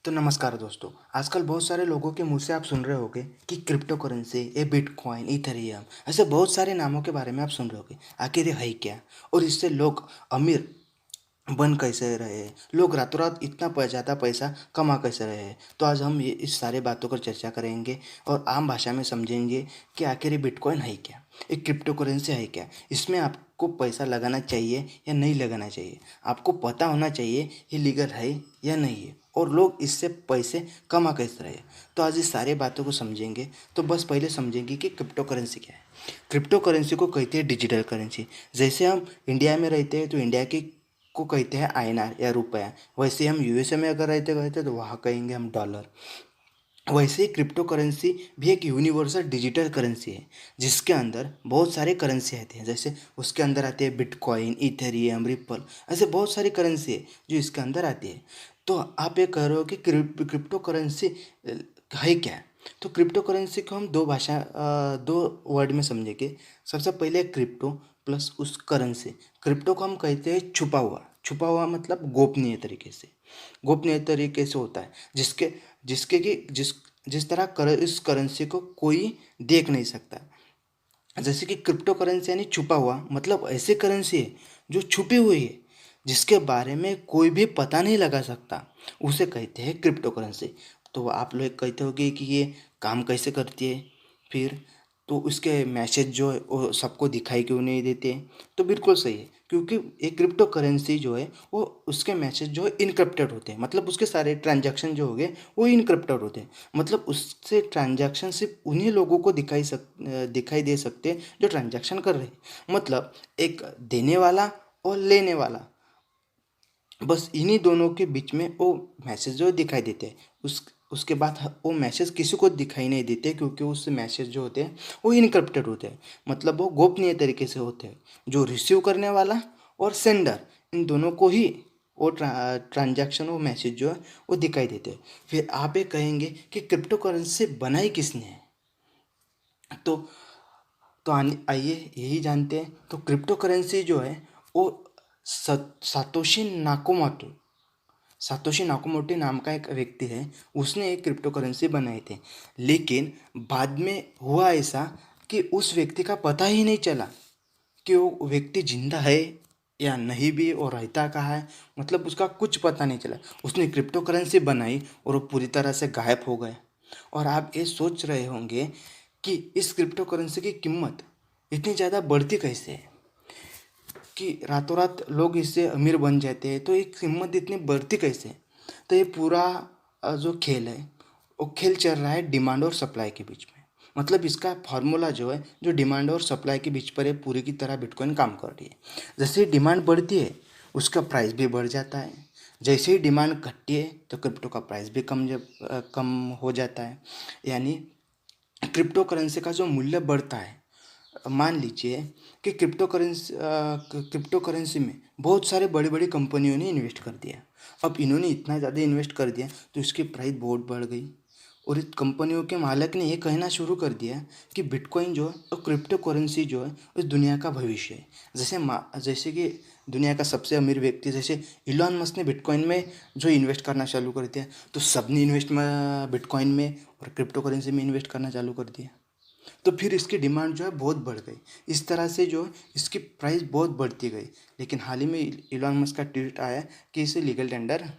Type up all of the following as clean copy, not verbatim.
तो नमस्कार दोस्तों। आजकल बहुत सारे लोगों के मुंह से आप सुन रहे होंगे कि क्रिप्टो करेंसी, ये बिटकॉइन, इथेरियम, ऐसे बहुत सारे नामों के बारे में आप सुन रहे होंगे। आखिर ये है क्या और इससे लोग अमीर बन कैसे रहे, लोग रातों रात इतना ज़्यादा पैसा कमा कैसे रहे हैं। तो आज हम ये इस सारे बातों पर चर्चा करेंगे और आम भाषा में समझेंगे कि आखिर ये बिटकॉइन है क्या, एक क्रिप्टो करेंसी है क्या, इसमें आपको पैसा लगाना चाहिए या नहीं लगाना चाहिए, आपको पता होना चाहिए ये लीगल है या नहीं है, और लोग इससे पैसे कमा कैसे रहे। तो आज इस सारे बातों को समझेंगे। तो बस पहले समझेंगे कि क्रिप्टो करेंसी क्या है। क्रिप्टो करेंसी को कहते हैं डिजिटल करेंसी। जैसे हम इंडिया में रहते हैं तो इंडिया की को कहते हैं आईएनआर या रुपया। वैसे हम यूएसए में अगर रहते रहते तो वहाँ कहेंगे हम डॉलर। वैसे ही क्रिप्टो करेंसी भी एक यूनिवर्सल डिजिटल करेंसी है जिसके अंदर बहुत सारे करेंसी आते हैं। जैसे उसके अंदर आते हैं बिटकॉइन, इथेरियम, रिपल, ऐसे बहुत सारी करेंसी है जो इसके अंदर आती है। तो आप ये कह रहे हो कि क्रिप्टो करेंसी है क्या। तो क्रिप्टो करेंसी को हम दो वर्ड में समझेंगे। सबसे पहले क्रिप्टो प्लस उस करेंसी। क्रिप्टो को हम कहते हैं छुपा हुआ। छुपा हुआ मतलब गोपनीय तरीके से होता है, जिसके जिसके कि जिस जिस तरह इस करेंसी को कोई देख नहीं सकता। जैसे कि क्रिप्टो करेंसी यानी छुपा हुआ, मतलब ऐसी करेंसी है जो छुपी हुई है, जिसके बारे में कोई भी पता नहीं लगा सकता, उसे कहते हैं क्रिप्टो करेंसी। तो आप लोग कहते होगे कि ये काम कैसे करती है फिर, तो उसके मैसेज जो है वो सबको दिखाई क्यों नहीं देते। तो बिल्कुल सही है, क्योंकि एक क्रिप्टो करेंसी जो है वो उसके मैसेज जो है इनक्रिप्टेड होते हैं। मतलब उसके सारे ट्रांजैक्शन जो हो गए वो इनक्रिप्टेड होते हैं। मतलब उससे ट्रांजैक्शन सिर्फ उन्हीं लोगों को दिखाई दे सकते हैं जो ट्रांजैक्शन कर रहे हैं। मतलब एक देने वाला और लेने वाला, बस इन्हीं दोनों के बीच में वो मैसेज जो दिखाई देते हैं। उसके बाद वो मैसेज किसी को दिखाई नहीं देते, क्योंकि उस मैसेज जो होते हैं वो इनक्रिप्टेड होते हैं। मतलब वो गोपनीय तरीके से होते हैं। जो रिसीव करने वाला और सेंडर, इन दोनों को ही वो ट्रांजैक्शन, वो मैसेज जो है वो दिखाई देते हैं। फिर आप ये कहेंगे कि क्रिप्टो करेंसी बनाई किसने है। तो आइए यही जानते हैं। तो क्रिप्टो करेंसी जो है वो सातोशी नाकामोटो सातोशी नाकामोटो नाम का एक व्यक्ति है, उसने एक क्रिप्टो करेंसी बनाई थी। लेकिन बाद में हुआ ऐसा कि उस व्यक्ति का पता ही नहीं चला कि वो व्यक्ति जिंदा है या नहीं भी, और रहता कहाँ है। मतलब उसका कुछ पता नहीं चला। उसने क्रिप्टो करेंसी बनाई और वो पूरी तरह से गायब हो गए। और आप ये सोच रहे होंगे कि इस क्रिप्टो करेंसी की कीमत इतनी ज़्यादा बढ़ती कैसे है, कि रातों रात लोग इससे अमीर बन जाते हैं। तो ये कीमत इतनी बढ़ती कैसे है। तो ये पूरा जो खेल है वो खेल चल रहा है डिमांड और सप्लाई के बीच में। मतलब इसका फार्मूला जो है, जो डिमांड और सप्लाई के बीच पर है, पूरी की तरह बिटकॉइन काम कर रही है। जैसे ही डिमांड बढ़ती है उसका प्राइस भी बढ़ जाता है। जैसे ही डिमांड घटती है तो क्रिप्टो का प्राइस भी कम हो जाता है। यानी क्रिप्टो करेंसी का जो मूल्य बढ़ता है। मान लीजिए कि क्रिप्टो करेंसी में बहुत सारे बड़ी बड़ी कंपनियों ने इन्वेस्ट कर दिया। अब इन्होंने इतना ज़्यादा इन्वेस्ट कर दिया तो इसकी प्राइस बहुत बढ़ गई। और इस कंपनियों के मालिक ने ये कहना शुरू कर दिया कि बिटकॉइन जो है और क्रिप्टो करेंसी जो है इस दुनिया का भविष्य है। जैसे कि दुनिया का सबसे अमीर व्यक्ति जैसे इलॉन मस्क ने बिटकॉइन में जो इन्वेस्ट करना चालू कर दिया, तो सबने इन्वेस्ट में बिटकॉइन में और क्रिप्टो करेंसी में इन्वेस्ट करना चालू कर दिया। तो फिर इसकी डिमांड जो है बहुत बढ़ गई। इस तरह से जो इसकी प्राइस बहुत बढ़ती गई। लेकिन हाल ही में इलॉन मस्क का ट्वीट आया कि इसे लीगल टेंडर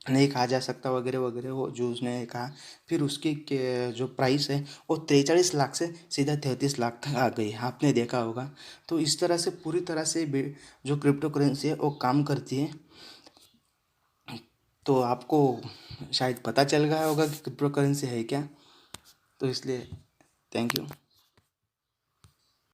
नहीं कहा जा सकता वगैरह वगैरह, वो जो उसने कहा। फिर उसकी जो प्राइस है वो 43 लाख से सीधा 33 लाख तक आ गई, आपने देखा होगा। तो इस तरह से पूरी तरह से जो क्रिप्टो करेंसी है वो काम करती है। तो आपको शायद पता चल गया होगा कि क्रिप्टो करेंसी है क्या। तो इसलिए थैंक यू।